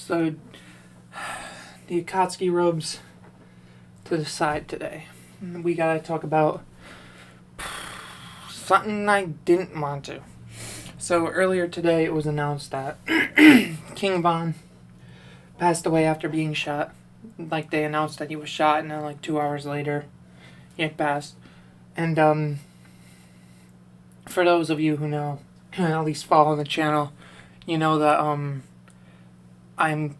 So, the Akatsuki robes to the side today. We gotta talk about something I didn't want to. So, earlier today it was announced that King Von passed away after being shot. Like, they announced that he was shot, and then, like, 2 hours later, he had passed. And, for those of you who know, at least follow the channel, you know that, I'm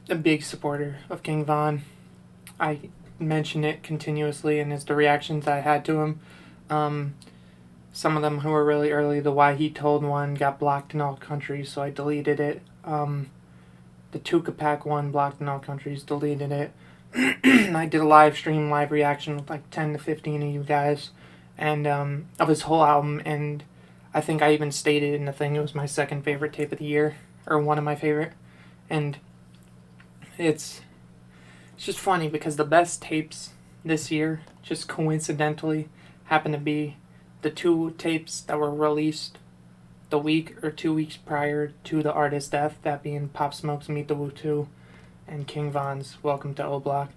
a big supporter of King Von. I mention it continuously, and it's the reactions I had to him. Some of them who were really early, the Why He Told one got blocked in all countries, so I deleted it. The Tucapac one blocked in all countries, deleted it. I did a live stream, live reaction with like 10 to 15 of you guys, and of his whole album, and I think I even stated in the thing it was my second favorite tape of the year, or one of my favorite, and it's just funny because the best tapes this year just coincidentally happen to be the two tapes that were released the week or 2 weeks prior to the artist's death, that being Pop Smoke's Meet the Woo 2 and King Von's Welcome to O Block.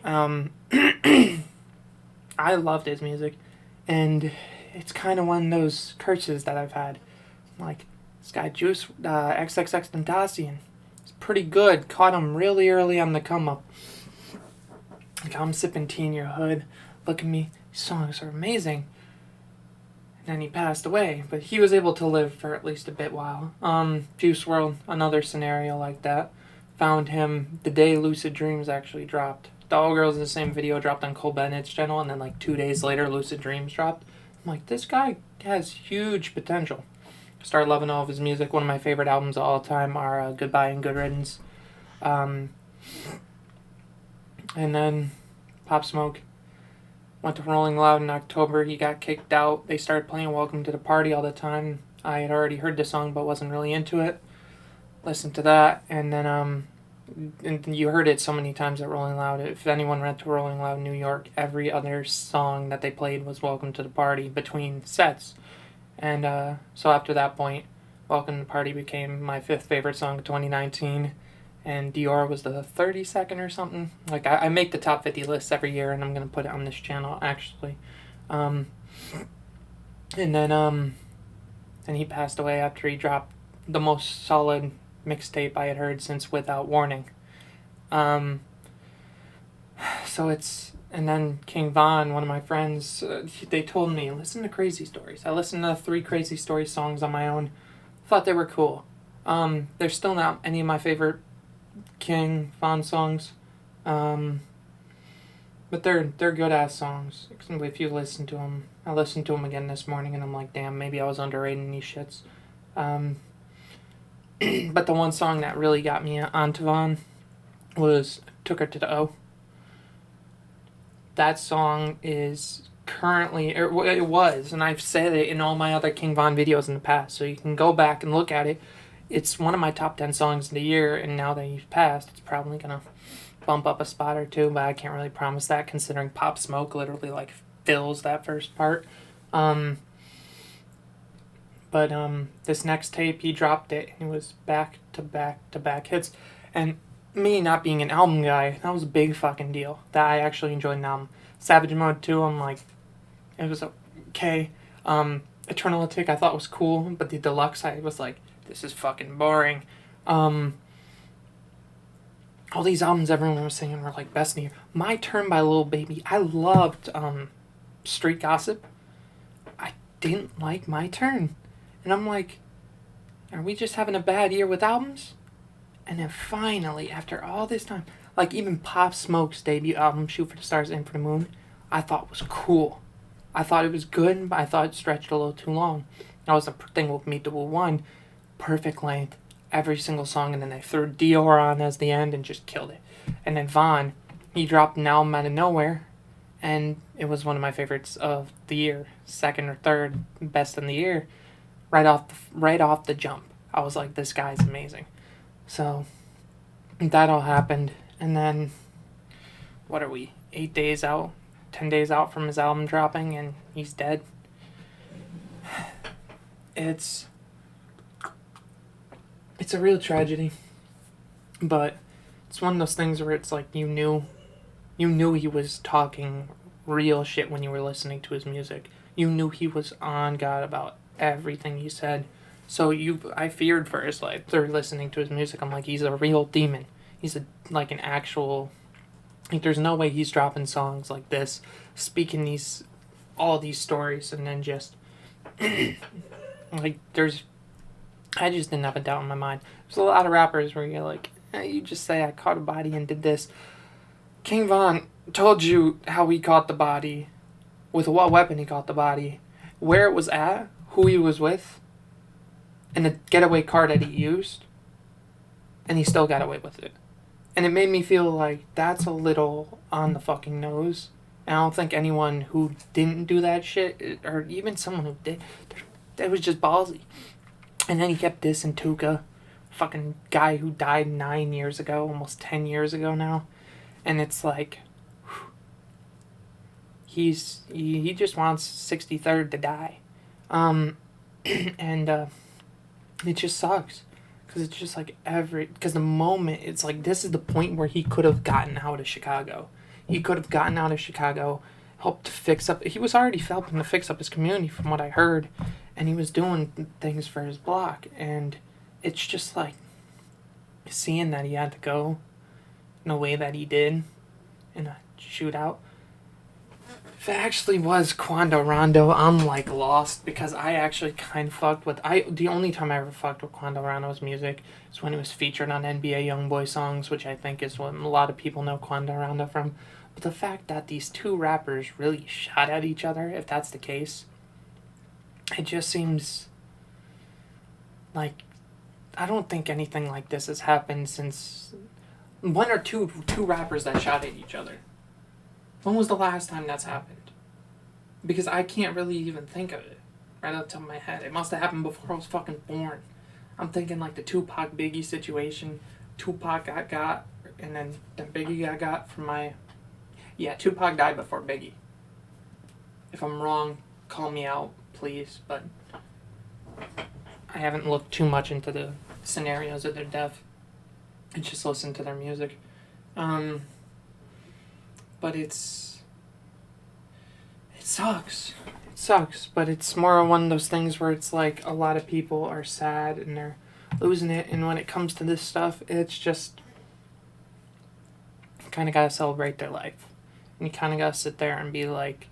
I loved his music, and it's kind of one of those curses that I've had. Like, this guy Juice, XXXTentacion, is pretty good. Caught him really early on the come up. Like, I'm sipping tea in your hood. Look at me. These songs are amazing. And then he passed away, but he was able to live for at least a bit while. Juice WRLD, another scenario like that. Found him the day Lucid Dreams actually dropped. The All Girls in the Same Video dropped on Cole Bennett's channel, and then like 2 days later, Lucid Dreams dropped. I'm like, this guy has huge potential. Started loving all of his music. One of my favorite albums of all time are Goodbye and Good Riddance. And then Pop Smoke went to Rolling Loud in October. He got kicked out. They started playing Welcome to the Party all the time. I had already heard the song but wasn't really into it. Listened to that, and then and you heard it so many times at Rolling Loud. If anyone went to Rolling Loud New York, every other song that they played was Welcome to the Party between sets. And so after that point, Welcome to the Party became my fifth favorite song of 2019. And Dior was the 32nd or something. Like, I make the top 50 lists every year, and I'm going to put it on this channel, actually. And then he passed away after he dropped the most solid mixtape I had heard since Without Warning. So it's... And then King Von, one of my friends, they told me, listen to Crazy Stories. I listened to 3 Crazy Stories songs on my own. Thought they were cool. They're still not any of my favorite King Von songs, but they're good ass songs. If you listen to them, I listened to them again this morning, and I'm like, damn, maybe I was underrating these shits. But the one song that really got me onto Von was Took Her to the O. That song is currently, it was, and I've said it in all my other King Von videos in the past, so you can go back and look at it. It's one of my top 10 songs of the year, and now that he's passed, it's probably going to bump up a spot or two, but I can't really promise that, considering Pop Smoke literally, like, fills that first part. But this next tape, he dropped it, and it was back-to-back-to-back hits, and me not being an album guy, that was a big fucking deal, that I actually enjoyed an album. Savage Mode 2, I'm like, it was okay. Eternalistic I thought was cool, but the deluxe I was like, this is fucking boring. All these albums everyone was saying were like best in the year. My Turn by Lil Baby. I loved Street Gossip. I didn't like My Turn. And I'm like, are we just having a bad year with albums? And then finally, after all this time, like even Pop Smoke's debut album, Shoot for the Stars, Aim for the Moon, I thought was cool. I thought it was good, but I thought it stretched a little too long. That was the thing with Meet the Woo 1. Perfect length, every single song, and then they threw Dior on as the end and just killed it. And then Von, he dropped an album out of nowhere, and it was one of my favorites of the year, second or third best in the year, right off the jump. I was like, this guy's amazing. So that all happened, and then what are we, 8 days out, 10 days out from his album dropping, and he's dead. It's a real tragedy. But it's one of those things where it's like you knew he was talking real shit when you were listening to his music. You knew he was on God about everything he said. So I feared for his life through listening to his music. I'm like, he's a real demon. He's like an actual. Like, there's no way he's dropping songs like this, speaking all these stories, and then just like I just didn't have a doubt in my mind. There's a lot of rappers where you're like, you just say I caught a body and did this. King Von told you how he caught the body, with what weapon he caught the body, where it was at, who he was with, and the getaway car that he used, and he still got away with it. And it made me feel like that's a little on the fucking nose. And I don't think anyone who didn't do that shit, or even someone who did, that was just ballsy. And then he kept dissing Tuka, fucking guy who died 9 years ago, almost 10 years ago now. And it's like, he just wants 63rd to die. And it just sucks. Because it's just like because the moment, it's like, this is the point where he could have gotten out of Chicago. He could have gotten out of Chicago, helped to fix up, he was already helping to fix up his community from what I heard. And he was doing things for his block. And it's just like, seeing that he had to go in the way that he did in a shootout. If it actually was Quando Rondo, I'm like lost, because I actually kind of fucked with. The only time I ever fucked with Quando Rondo's music is when he was featured on NBA YoungBoy songs, which I think is what a lot of people know Quando Rondo from. But the fact that these two rappers really shot at each other, if that's the case, it just seems like, I don't think anything like this has happened since one or two rappers that shot at each other. When was the last time that's happened? Because I can't really even think of it right off the top of my head. It must have happened before I was fucking born. I'm thinking like the Tupac Biggie situation. Tupac got, and then Biggie got from my. Yeah, Tupac died before Biggie. If I'm wrong, call me out, please. But I haven't looked too much into the scenarios of their death. I just listened to their music. But it sucks. It sucks, but it's more one of those things where it's like a lot of people are sad and they're losing it, and when it comes to this stuff, it's just, you kind of gotta celebrate their life. And you kind of gotta sit there and be like,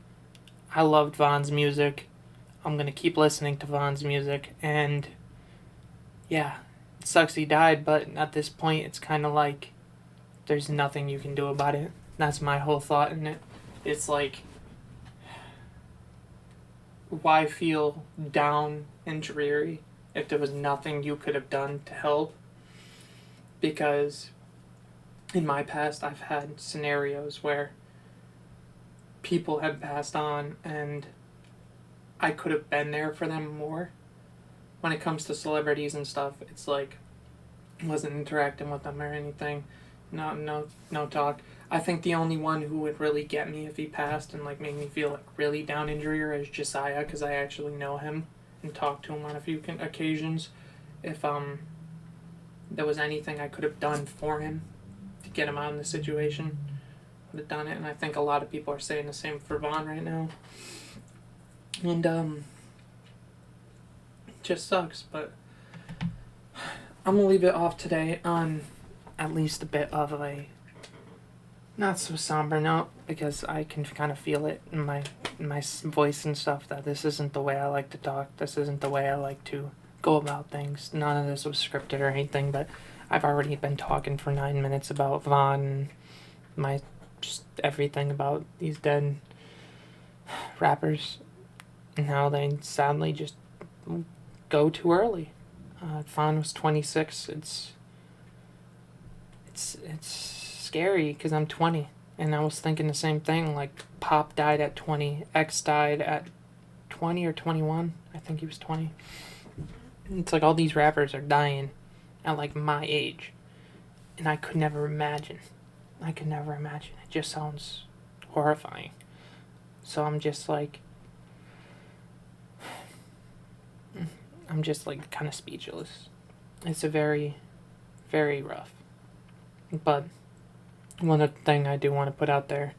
I loved Von's music. I'm gonna keep listening to Von's music, and yeah, it sucks he died, but at this point, it's kind of like, there's nothing you can do about it. That's my whole thought in it. It's like, why feel down and dreary if there was nothing you could have done to help? Because in my past, I've had scenarios where people have passed on and I could have been there for them more. When it comes to celebrities and stuff, it's like, I wasn't interacting with them or anything. No talk. I think the only one who would really get me if he passed and like make me feel like really down and dreary is Josiah, because I actually know him and talked to him on a few occasions. If there was anything I could have done for him to get him out of the situation, I would have done it. And I think a lot of people are saying the same for Von right now. And it just sucks, but I'm gonna leave it off today on at least a bit of a not so somber note, because I can kind of feel it in my voice and stuff that this isn't the way I like to talk. This isn't the way I like to go about things. None of this was scripted or anything, but I've already been talking for 9 minutes about Von and just everything about these dead rappers and how they sadly just go too early. Von was 26. It's scary because I'm 20, and I was thinking the same thing. Like, Pop died at 20, X died at 20 or 21. I think he was 20. It's like all these rappers are dying at like my age, and I could never imagine. It just sounds horrifying. So I'm just like kind of speechless. It's a very, very rough. But one other thing I do want to put out there,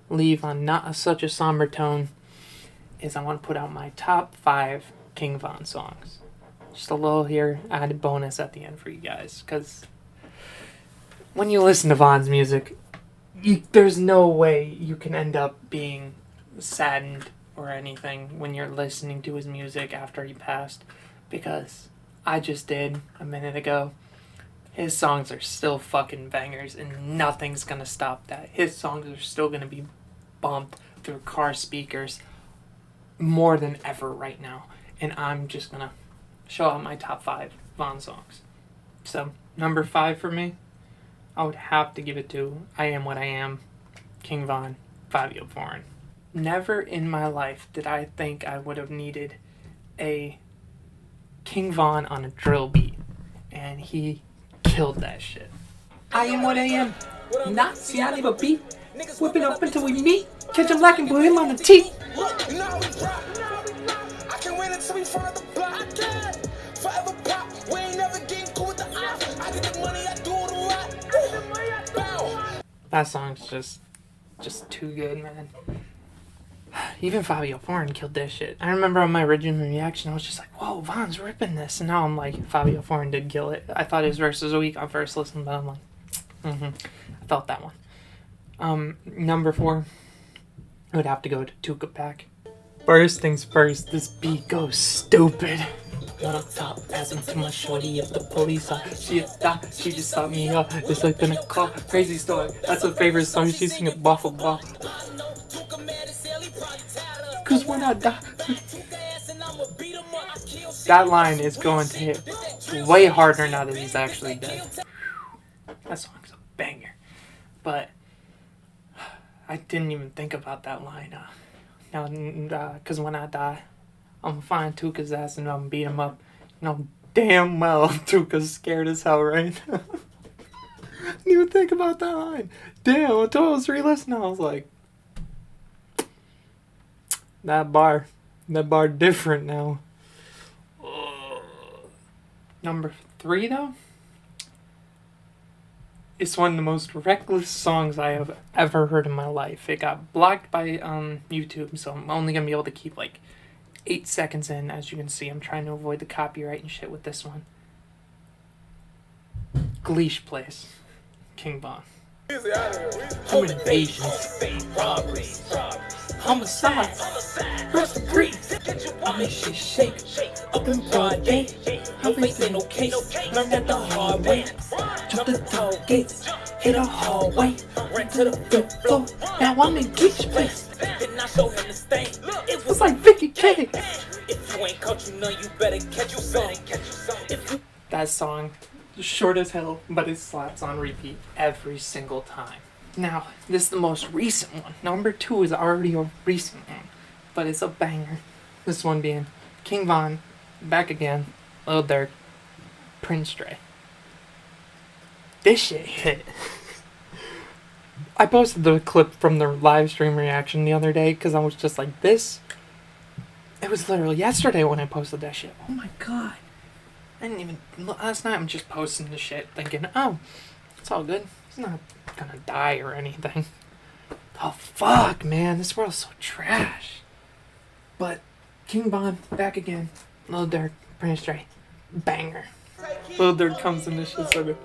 leave on not such a somber tone, is I want to put out my top 5 King Von songs. Just a little here, added bonus at the end for you guys, because when you listen to Von's music, there's no way you can end up being saddened or anything when you're listening to his music after he passed, because I just did a minute ago. His songs are still fucking bangers, and nothing's gonna stop that. His songs are still gonna be bumped through car speakers more than ever right now, and I'm just gonna show out my top 5 Von songs. So, number 5 for me, I would have to give it to I Am What I Am, King Von, Fabio Foreign. Never in my life did I think I would have needed a King Von on a drill beat, and he killed that shit. I am what I am, not see I leave a beat, whip it up until we meet, catch him lacking, put him on the teeth. Look, you know how we drop. I can win until we front of the block. I can forever pop. We ain't never getting cool with the ops. I get the money, I do it a lot. Bow. That song's just too good, man. Even Fabio Foreign killed this shit. I remember on my original reaction, I was just like, whoa, Von's ripping this. And now I'm like, Fabio Foreign did kill it. I thought his verse was weak on first listen, but I'm like, I felt that one. Number 4, I would have to go to Tupac. First things first, this beat goes stupid. Not up top, passing to my shorty at the police. She a thought, she just saw me up. It's like in a call, crazy story. That's her favorite song. She's singing Buffalo Ball. Cause when I die, that line is going to hit way harder now that he's actually dead. That song's a banger. But I didn't even think about that line. Cause when I die, I'm gonna find Tuka's ass and I'm gonna beat him up. You know damn well Tuka's scared as hell, right? I didn't even think about that line. Damn, until I was re-listening, I was like, that bar different now. Number 3 though, it's one of the most reckless songs I have ever heard in my life. It got blocked by YouTube, so I'm only gonna be able to keep like 8 seconds in. As you can see, I'm trying to avoid the copyright and shit with this one. Gleesh Place, King Von. Home invasions, robberies, homicides, first degree. I make shit shake, up in broad day. Her face ain't no case, learned that the hard way. Jump the toll gates, hit a hallway, ran to the 5th floor. Now I'm in Gleesh Place. Then I show him the stain. It was like 50K. If you ain't caught you none, you better catch you some. That song, short as hell, but it slaps on repeat every single time. Now, this is the most recent one. Number 2 is already a recent one, but it's a banger. This one being King Von, Back Again, Lil Durk, Prince Dre. This shit hit. I posted the clip from the live stream reaction the other day because I was just like, this. It was literally yesterday when I posted that shit. Oh my god. I didn't even. Last night I'm just posting the shit thinking, oh, it's all good. He's not gonna die or anything. Oh fuck, man. This world's so trash. But King Von, Back Again, Lil Durk, Prince Dre, banger. Lil Durk comes in this shit so good.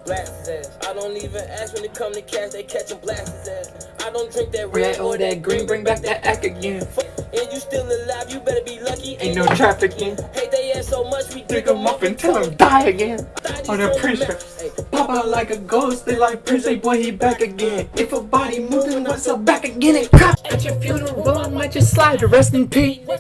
Blast his ass. I don't even ask when it come to cash, they catch him blast his ass. I don't drink that red or that green, bring back that act again. And you still alive, you better be lucky. Ain't no trafficking. Hate they ass so much, we Dig them up until them die again. On a Prince Dre. Pop out like a ghost, they like Prince, hey boy, he back again. If a body moving, what's up, back again and crap. At your funeral, I might just slide to rest in peace. I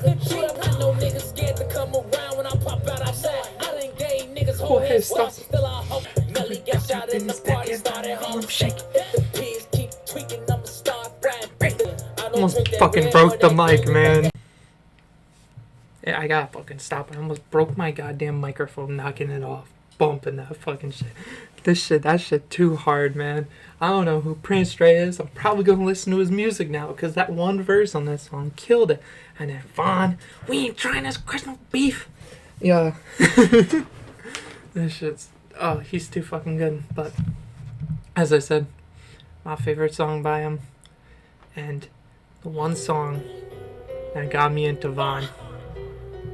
know niggas scared to come around when I pop out outside. I done gave niggas whole Head head stuff. starts, still I hope. Melly got shot in the party, started home shaking. The pigs keep tweaking, I'ma start riding. Almost fucking broke the mic, man. Yeah, I gotta fucking stop. I almost broke my goddamn microphone knocking it off. Bumping that fucking shit. That shit too hard, man. I don't know who Prince Dre is. I'm probably gonna listen to his music now because that one verse on that song killed it. And then Von, we ain't trying to crush no beef. Yeah. This shit's, oh, he's too fucking good. But As I said, my favorite song by him, and the one song that got me into Vaughn,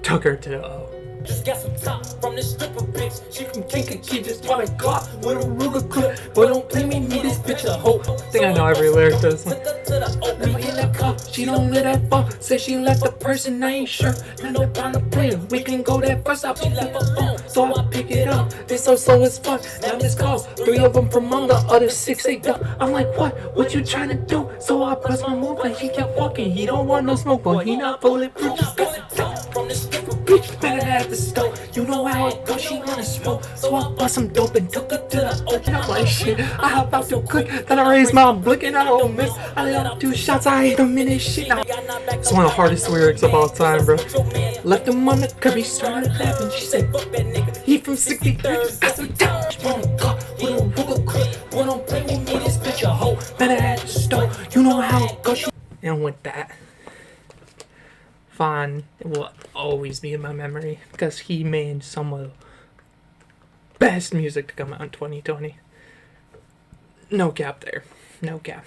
Took Her to the O. Just got some top from this stripper bitch. She from Kankakee, just bought a Glock with a Ruger clip. But don't play me this bitch a hoe. I think I know every lyric to this one. Took her to the O. Never in that car, she don't let that fall. Said she left the person, I ain't sure. End up on the plane, we can go there first. I pick up her phone, so I pick it up. They so slow as fuck, now this calls. 3 of them from on the other 6 they duck. I'm like, what you trying to do? So I press my move and he kept walking. He don't want no smoke, but he not bulletproof. Just got some top from this stripper bitch. Better at the stove, you know how it goes, she wanna smoke. So I bought some dope and took her to the open. I'm like, shit, I hop out so quick, then I raised my blick and I don't miss. I let up 2 shots, I hit him in his shit. Now, It's one of the hardest lyrics of all time, bro. left him on the curb, he started laughing. She said, fuck that nigga, he from 63rd. Got some down, she wanna go with a Ruger clip. Boy, don't play with me, this bitch a hoe. Better at the stove, you know how it goes. And with that, Vaughn will always be in my memory because he made some of the best music to come out in 2020. No cap there. No cap.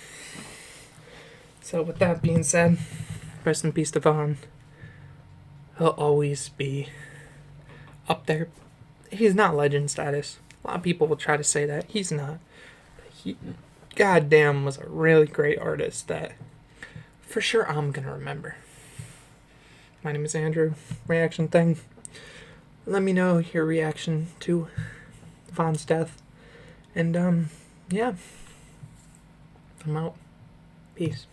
So with that being said, rest in peace to Vaughn. He'll always be up there. He's not legend status. A lot of people will try to say that. He's not. He, goddamn, was a really great artist that for sure I'm gonna remember. My name is Andrew. Reaction thing. Let me know your reaction to Vaughn's death. And yeah. I'm out. Peace.